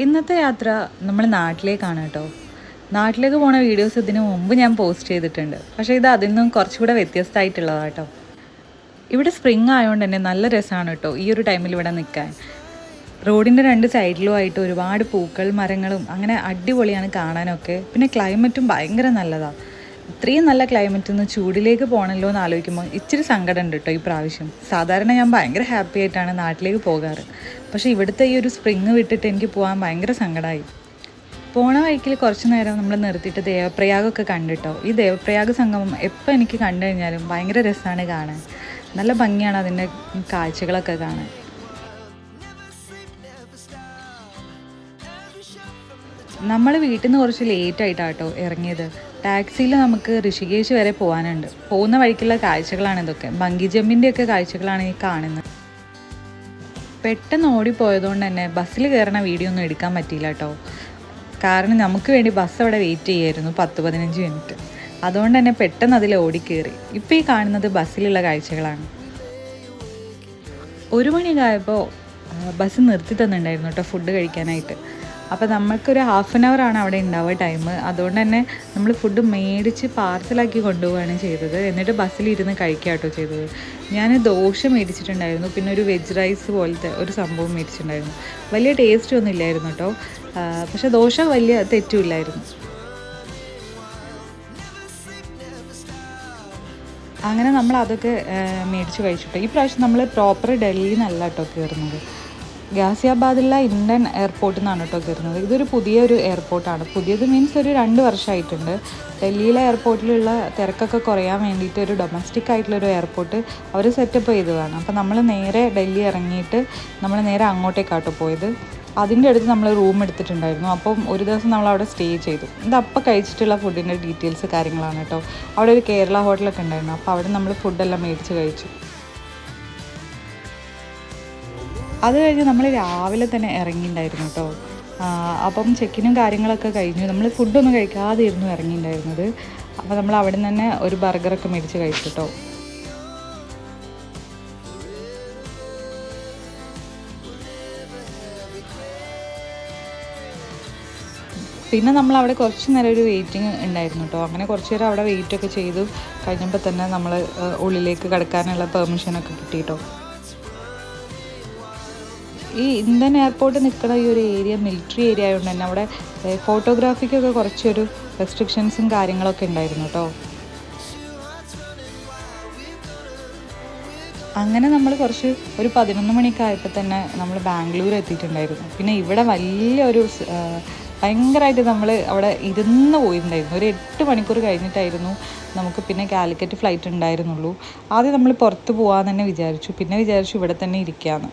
ഇന്നത്തെ യാത്ര നമ്മൾ നാട്ടിലേക്കാണ് കേട്ടോ. നാട്ടിലേക്ക് പോണ വീഡിയോസ് ഇതിനു മുമ്പ് ഞാൻ പോസ്റ്റ് ചെയ്തിട്ടുണ്ട്. പക്ഷേ ഇത് അതിൽ നിന്നും കുറച്ചുകൂടെ വ്യത്യസ്തമായിട്ടുള്ളതാണ് കേട്ടോ. ഇവിടെ സ്പ്രിങ് ആയതുകൊണ്ട് തന്നെ നല്ല രസമാണ് കേട്ടോ ഈ ഒരു ടൈമിൽ ഇവിടെ നിൽക്കാൻ. റോഡിൻ്റെ രണ്ട് സൈഡിലുമായിട്ട് ഒരുപാട് പൂക്കൾ മരങ്ങളും അങ്ങനെ അടിപൊളിയാണ് കാണാനൊക്കെ. പിന്നെ ക്ലൈമറ്റും ഭയങ്കര നല്ലതാണ്. ഇത്രയും നല്ല ക്ലൈമറ്റിൽ നിന്ന് ചൂടിലേക്ക് പോകണമല്ലോ എന്ന് ആലോചിക്കുമ്പോൾ ഇച്ചിരി സങ്കടം ഉണ്ട് കേട്ടോ ഈ പ്രാവശ്യം. സാധാരണ ഞാൻ ഭയങ്കര ഹാപ്പി ആയിട്ടാണ് നാട്ടിലേക്ക് പോകാറ്. പക്ഷേ ഇവിടുത്തെ ഈ ഒരു സ്പ്രിങ് വിട്ടിട്ട് എനിക്ക് പോകാൻ ഭയങ്കര സങ്കടമായി. പോണ വഴിക്കിൽ കുറച്ച് നേരം നമ്മൾ നിർത്തിയിട്ട് ദേവപ്രയാഗമൊക്കെ കണ്ടിട്ടോ. ഈ ദേവപ്രയാഗ സംഗമം എപ്പോൾ എനിക്ക് കണ്ടു കഴിഞ്ഞാലും ഭയങ്കര രസമാണ് കാണാൻ. നല്ല ഭംഗിയാണ് അതിൻ്റെ കാഴ്ചകളൊക്കെ കാണാൻ. നമ്മൾ വീട്ടിൽ നിന്ന് കുറച്ച് ലേറ്റായിട്ടാണ് കേട്ടോ ഇറങ്ങിയത്. ടാക്സിയിൽ നമുക്ക് ഋഷികേശ് വരെ പോകാനുണ്ട്. പോകുന്ന വഴിക്കുള്ള കാഴ്ചകളാണ് ഇതൊക്കെ. ബങ്കി ജമ്പിൻ്റെയൊക്കെ കാഴ്ചകളാണ് ഈ കാണുന്നത്. പെട്ടെന്ന് ഓടിപ്പോയതുകൊണ്ട് തന്നെ ബസ്സിൽ കയറണ വീഡിയോ ഒന്നും എടുക്കാൻ പറ്റിയില്ല കേട്ടോ. കാരണം നമുക്ക് വേണ്ടി ബസ് അവിടെ വെയിറ്റ് ചെയ്യായിരുന്നു 10-15 മിനിറ്റ്. അതുകൊണ്ട് തന്നെ പെട്ടെന്ന് അതിൽ ഓടിക്കയറി. ഇപ്പോൾ ഈ കാണുന്നത് ബസ്സിലുള്ള കാഴ്ചകളാണ്. 1 മണിയൊക്കെ ആയപ്പോൾ ബസ് നിർത്തി തന്നിട്ടുണ്ടായിരുന്നു കേട്ടോ ഫുഡ് കഴിക്കാനായിട്ട്. അപ്പോൾ നമ്മൾക്കൊരു 1/2 hour ആണ് അവിടെ ഉണ്ടാവുക ടൈം. അതുകൊണ്ട് തന്നെ നമ്മൾ ഫുഡ് മേടിച്ച് പാർസലാക്കി കൊണ്ടുപോവുകയാണ് ചെയ്തത്. എന്നിട്ട് ബസ്സിലിരുന്ന് കഴിക്കുക കേട്ടോ ചെയ്തത്. ഞാൻ ദോശ മേടിച്ചിട്ടുണ്ടായിരുന്നു, പിന്നെ ഒരു വെജ് റൈസ് പോലത്തെ ഒരു സംഭവം മേടിച്ചിട്ടുണ്ടായിരുന്നു. വലിയ ടേസ്റ്റ് ഒന്നും ഇല്ലായിരുന്നു കേട്ടോ. പക്ഷേ ദോശ വലിയ തെറ്റുമില്ലായിരുന്നു. അങ്ങനെ നമ്മൾ അതൊക്കെ മേടിച്ച് കഴിച്ചിട്ടോ. ഈ പ്രാവശ്യം നമ്മൾ പ്രോപ്പർ ഡൽഹിയിൽ നിന്നല്ല കേട്ടോ കയറുന്നത്. ഗാസിയാബാദിലുള്ള ഇന്ത്യൻ എയർപോർട്ടിൽ നിന്നാണ് കേട്ടോ കയറുന്നത്. ഇതൊരു പുതിയൊരു എയർപോർട്ടാണ്. പുതിയത് മീൻസ് ഒരു 2 വർഷമായിട്ടുണ്ട്. ഡൽഹിയിലെ എയർപോർട്ടിലുള്ള തിരക്കൊക്കെ കുറയാൻ വേണ്ടിയിട്ട് ഒരു ഡൊമസ്റ്റിക് ആയിട്ടുള്ളൊരു എയർപോർട്ട് അവർ സെറ്റപ്പ് ചെയ്തതാണ്. അപ്പോൾ നമ്മൾ നേരെ ഡൽഹി ഇറങ്ങിയിട്ട് നമ്മൾ നേരെ അങ്ങോട്ടേക്കാട്ടോ പോയത്. അതിൻ്റെ അടുത്ത് നമ്മൾ റൂം എടുത്തിട്ടുണ്ടായിരുന്നു. അപ്പം ഒരു ദിവസം നമ്മൾ അവിടെ സ്റ്റേ ചെയ്തു. ഇതപ്പം കഴിച്ചിട്ടുള്ള ഫുഡിൻ്റെ ഡീറ്റെയിൽസ് കാര്യങ്ങളാണ് കേട്ടോ. അവിടെ ഒരു കേരള ഹോട്ടലൊക്കെ ഉണ്ടായിരുന്നു. അപ്പോൾ അവിടെ നമ്മൾ ഫുഡെല്ലാം മേടിച്ച് കഴിച്ചു. അത് കഴിഞ്ഞ് നമ്മൾ രാവിലെ തന്നെ ഇറങ്ങിയിട്ടുണ്ടായിരുന്നു കേട്ടോ. അപ്പം ചെക്കിനും കാര്യങ്ങളൊക്കെ കഴിഞ്ഞു. നമ്മൾ ഫുഡൊന്നും കഴിക്കാതെയായിരുന്നു ഇറങ്ങിയിട്ടുണ്ടായിരുന്നത്. അപ്പോൾ നമ്മൾ അവിടെ നിന്ന് തന്നെ ഒരു ബർഗറൊക്കെ മേടിച്ച് കഴിച്ചു കേട്ടോ. പിന്നെ നമ്മൾ അവിടെ കുറച്ച് നേരം ഒരു വെയിറ്റിംഗ് ഉണ്ടായിരുന്നു കേട്ടോ. അങ്ങനെ കുറച്ച് നേരം അവിടെ വെയിറ്റൊക്കെ ചെയ്തു കഴിഞ്ഞപ്പോൾ തന്നെ നമ്മൾ ഉള്ളിലേക്ക് കിടക്കാനുള്ള പെർമിഷനൊക്കെ കിട്ടി കേട്ടോ. ഈ ഇന്ത്യൻ എയർപോർട്ട് നിൽക്കുന്ന ഈ ഒരു ഏരിയ മിലിറ്ററി ഏരിയ ആയതുകൊണ്ട് തന്നെ അവിടെ ഫോട്ടോഗ്രാഫിക്കൊക്കെ കുറച്ചൊരു റെസ്ട്രിക്ഷൻസും കാര്യങ്ങളൊക്കെ ഉണ്ടായിരുന്നു കേട്ടോ. അങ്ങനെ നമ്മൾ ഒരു 11 മണിയൊക്കെ ആയപ്പോൾ തന്നെ നമ്മൾ ബാംഗ്ലൂർ എത്തിയിട്ടുണ്ടായിരുന്നു. പിന്നെ ഇവിടെ വലിയൊരു ഭയങ്കരമായിട്ട് നമ്മൾ അവിടെ ഇരുന്ന് പോയിട്ടുണ്ടായിരുന്നു. ഒരു 8 മണിക്കൂർ കഴിഞ്ഞിട്ടായിരുന്നു നമുക്ക് പിന്നെ കാലിക്കറ്റ് ഫ്ലൈറ്റ് ഉണ്ടായിരുന്നുള്ളൂ. ആദ്യം നമ്മൾ പുറത്ത് പോകാമെന്ന് തന്നെ വിചാരിച്ചു. പിന്നെ വിചാരിച്ചു ഇവിടെ തന്നെ ഇരിക്കാമെന്ന്.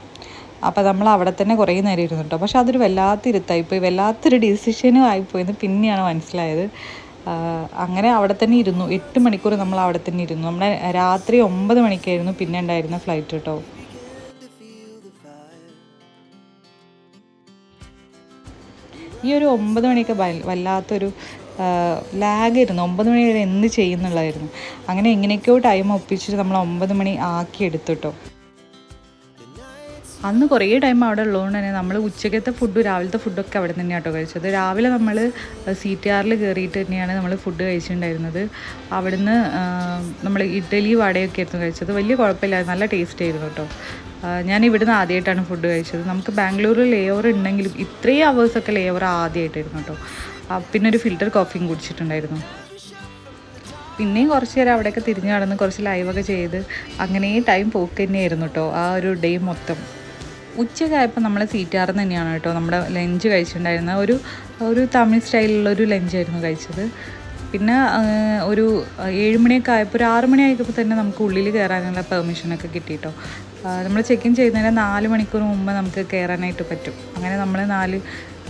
അപ്പോൾ നമ്മൾ അവിടെ തന്നെ കുറേ നേരം ഇരുന്നു കേട്ടോ. പക്ഷെ അതൊരു വല്ലാത്ത ഇരുത്തായിപ്പോയി, വല്ലാത്തൊരു ഡിസിഷനും ആയിപ്പോയെന്ന് പിന്നെയാണ് മനസ്സിലായത്. അങ്ങനെ അവിടെ തന്നെ ഇരുന്നു. 8 മണിക്കൂർ നമ്മൾ അവിടെ തന്നെ ഇരുന്നു. നമ്മുടെ രാത്രി 9 മണിക്കായിരുന്നു പിന്നെ ഉണ്ടായിരുന്ന ഫ്ലൈറ്റ് കേട്ടോ. ഈ ഒരു 9 മണിയൊക്കെ വല്ലാത്തൊരു ലാഗായിരുന്നു. 9 മണി വരെ എന്ത് ചെയ്യുന്നുള്ളതായിരുന്നു. അങ്ങനെ എങ്ങനെയൊക്കെയോ ടൈം ഒപ്പിച്ചിട്ട് നമ്മൾ 9 മണി ആക്കി എടുത്തു കേട്ടോ. അന്ന് കുറേ ടൈം അവിടെ ഉള്ളതുകൊണ്ട് തന്നെ നമ്മൾ ഉച്ചക്കത്തെ ഫുഡ് രാവിലത്തെ ഫുഡൊക്കെ അവിടെ തന്നെയാണ് കേട്ടോ കഴിച്ചത്. രാവിലെ നമ്മൾ CTR കയറിയിട്ട് തന്നെയാണ് നമ്മൾ ഫുഡ് കഴിച്ചിട്ടുണ്ടായിരുന്നത്. അവിടുന്ന് നമ്മൾ ഇഡ്ഡലി വടയൊക്കെ ആയിരുന്നു കഴിച്ചത്. വലിയ കുഴപ്പമില്ലായിരുന്നു, നല്ല ടേസ്റ്റ് ആയിരുന്നു കേട്ടോ. ഞാൻ ഇവിടുന്ന് ആദ്യമായിട്ടാണ് ഫുഡ് കഴിച്ചത്. നമുക്ക് ബാംഗ്ലൂരിൽ ലേ ഓവർ ഉണ്ടെങ്കിലും ഇത്രയും അവേഴ്സൊക്കെ ലേ ഓവർ ആദ്യമായിട്ടായിരുന്നു കേട്ടോ. പിന്നെ ഒരു ഫിൽറ്റർ കോഫിയും കുടിച്ചിട്ടുണ്ടായിരുന്നു. പിന്നെയും കുറച്ച് നേരം അവിടെയൊക്കെ തിരിഞ്ഞു നടന്ന് കുറച്ച് ലൈവൊക്കെ ചെയ്ത് അങ്ങനെ ടൈം പോക്ക് തന്നെയായിരുന്നു കേട്ടോ ആ ഒരു ഡേ മൊത്തം. ഉച്ചയ്ക്കായപ്പോൾ നമ്മൾ CTR തന്നെയാണ് കേട്ടോ നമ്മുടെ ലഞ്ച് കഴിച്ചിട്ടുണ്ടായിരുന്നത്. ഒരു തമിഴ് സ്റ്റൈലിലുള്ളൊരു ലഞ്ചായിരുന്നു കഴിച്ചത്. പിന്നെ ഒരു 7 മണിയൊക്കെ ആയപ്പോൾ ഒരു 6 മണി ആയപ്പോൾ തന്നെ നമുക്ക് ഉള്ളിൽ കയറാനുള്ള പെർമിഷനൊക്കെ കിട്ടി കേട്ടോ. നമ്മൾ ചെക്ക് ഇൻ ചെയ്യുന്നതിന് 4 മണിക്കൂർ മുമ്പ് നമുക്ക് കയറാനായിട്ട് പറ്റും. അങ്ങനെ നമ്മൾ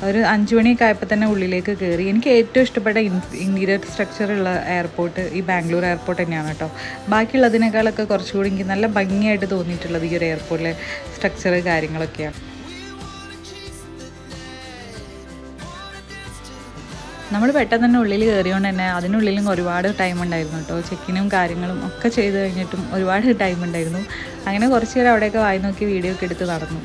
ഒരു 5 മണിയൊക്കെ ആയപ്പോൾ തന്നെ ഉള്ളിലേക്ക് കയറി. എനിക്ക് ഏറ്റവും ഇഷ്ടപ്പെട്ട ഇൻറ്റീരിയർ സ്ട്രക്ചറുള്ള എയർപോർട്ട് ഈ ബാംഗ്ലൂർ എയർപോർട്ട് തന്നെയാണ് കേട്ടോ. ബാക്കിയുള്ളതിനേക്കാളൊക്കെ കുറച്ചുകൂടി എനിക്ക് നല്ല ഭംഗിയായിട്ട് തോന്നിയിട്ടുള്ളത് ഈ ഒരു എയർപോർട്ടിലെ സ്ട്രക്ചർ കാര്യങ്ങളൊക്കെയാണ്. നമ്മൾ പെട്ടെന്ന് തന്നെ ഉള്ളിൽ കയറിയോണ്ട് തന്നെ അതിനുള്ളിലും ഒരുപാട് ടൈം ഉണ്ടായിരുന്നു കേട്ടോ. ചെക്കിനും കാര്യങ്ങളും ഒക്കെ ചെയ്ത് കഴിഞ്ഞിട്ടും ഒരുപാട് ടൈം ഉണ്ടായിരുന്നു. അങ്ങനെ കുറച്ച് നേരം അവിടെയൊക്കെ വായി നോക്കി വീഡിയോ ഒക്കെ എടുത്ത് നടന്നു.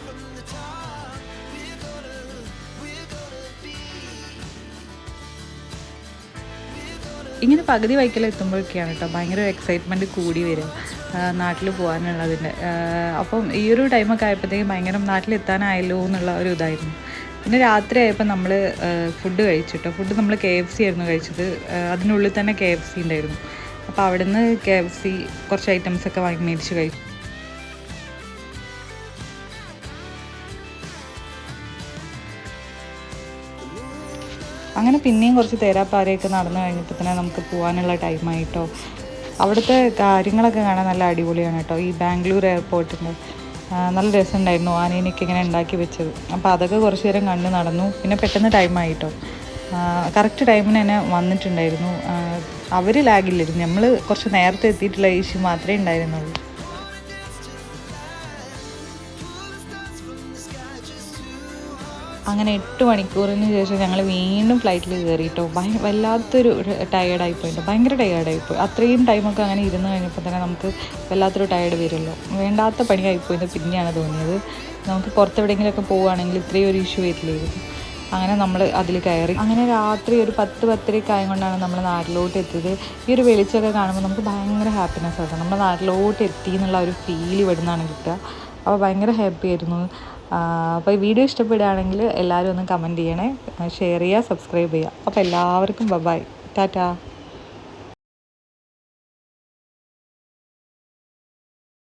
ഇങ്ങനെ പകുതി വൈക്കലെത്തുമ്പോഴൊക്കെയാണ് കേട്ടോ ഭയങ്കര ഒരു എക്സൈറ്റ്മെൻറ്റ് കൂടി വരും നാട്ടിൽ പോകാനുള്ളതിൻ്റെ. അപ്പം ഈ ഒരു ടൈമൊക്കെ ആയപ്പോഴത്തേക്കും ഭയങ്കര നാട്ടിലെത്താനായല്ലോ എന്നുള്ള ഒരു ഇതായിരുന്നു. പിന്നെ രാത്രി ആയപ്പോൾ നമ്മൾ ഫുഡ് കഴിച്ചിട്ടോ. ഫുഡ് നമ്മൾ KFC ആയിരുന്നു കഴിച്ചത്. അതിനുള്ളിൽ തന്നെ KFC ഉണ്ടായിരുന്നു. അപ്പോൾ അവിടുന്ന് KFC കുറച്ച് ഐറ്റംസൊക്കെ മേടിച്ച് കഴിച്ചു. അങ്ങനെ പിന്നെയും കുറച്ച് തേരാപ്പാരയൊക്കെ നടന്നു കഴിഞ്ഞപ്പോൾ തന്നെ നമുക്ക് പോകാനുള്ള ടൈമായിട്ടോ. അവിടുത്തെ കാര്യങ്ങളൊക്കെ കാണാൻ നല്ല അടിപൊളിയാണ് കേട്ടോ. ഈ ബാംഗ്ലൂർ എയർപോർട്ടിൻ്റെ നല്ല രസമുണ്ടായിരുന്നു ആനേനെയൊക്കെ ഇങ്ങനെ ഉണ്ടാക്കി വെച്ചത്. അപ്പോൾ അതൊക്കെ കുറച്ച് നേരം കണ്ട് നടന്നു. പിന്നെ പെട്ടെന്ന് ടൈമായിട്ടോ. കറക്റ്റ് ടൈമിന് തന്നെ വന്നിട്ടുണ്ടായിരുന്നു. അവർ ലാഗില്ലായിരുന്നു, നമ്മൾ കുറച്ച് നേരത്തെ എത്തിയിട്ടുള്ള ഇഷ്യൂ മാത്രമേ ഉണ്ടായിരുന്നുള്ളൂ. അങ്ങനെ 8 മണിക്കൂറിന് ശേഷം ഞങ്ങൾ വീണ്ടും ഫ്ലൈറ്റിൽ കയറിയിട്ടോ. വല്ലാത്തൊരു ടയേർഡായിപ്പോയിട്ടോ, ഭയങ്കര ടയേർഡായിപ്പോയി. അത്രയും ടൈമൊക്കെ അങ്ങനെ ഇരുന്ന് കഴിഞ്ഞപ്പോൾ തന്നെ നമുക്ക് വല്ലാത്തൊരു ടയേർഡ് വരുമല്ലോ. വേണ്ടാത്ത പണിയായിപ്പോയെന്ന് പിന്നെയാണ് തോന്നിയത്. നമുക്ക് പുറത്തെവിടെയെങ്കിലുമൊക്കെ പോവുകയാണെങ്കിൽ ഇത്രയും ഒരു ഇഷ്യൂ വരില്ലായിരുന്നു. അങ്ങനെ നമ്മൾ അതിൽ കയറി. അങ്ങനെ രാത്രി ഒരു 10-10:30 ആയതുകൊണ്ടാണ് നമ്മൾ നാട്ടിലോട്ട് എത്തിയത്. ഈ ഒരു വെളിച്ചമൊക്കെ കാണുമ്പോൾ നമുക്ക് ഭയങ്കര ഹാപ്പിനെസ് ആട്ടോ. നമ്മൾ നാട്ടിലോട്ട് എത്തി എന്നുള്ള ഒരു ഫീൽ ഇവിടെ നിന്നാണ് കിട്ടുക. അപ്പോൾ ഭയങ്കര ഹാപ്പി ആയിരുന്നു. അപ്പോൾ ഈ വീഡിയോ ഇഷ്ടപ്പെടുകയാണെങ്കിൽ എല്ലാവരും ഒന്ന് കമൻറ്റ് ചെയ്യണേ, ഷെയർ ചെയ്യുക, സബ്സ്ക്രൈബ് ചെയ്യുക. അപ്പോൾ എല്ലാവർക്കും ബൈ, ടാറ്റാ.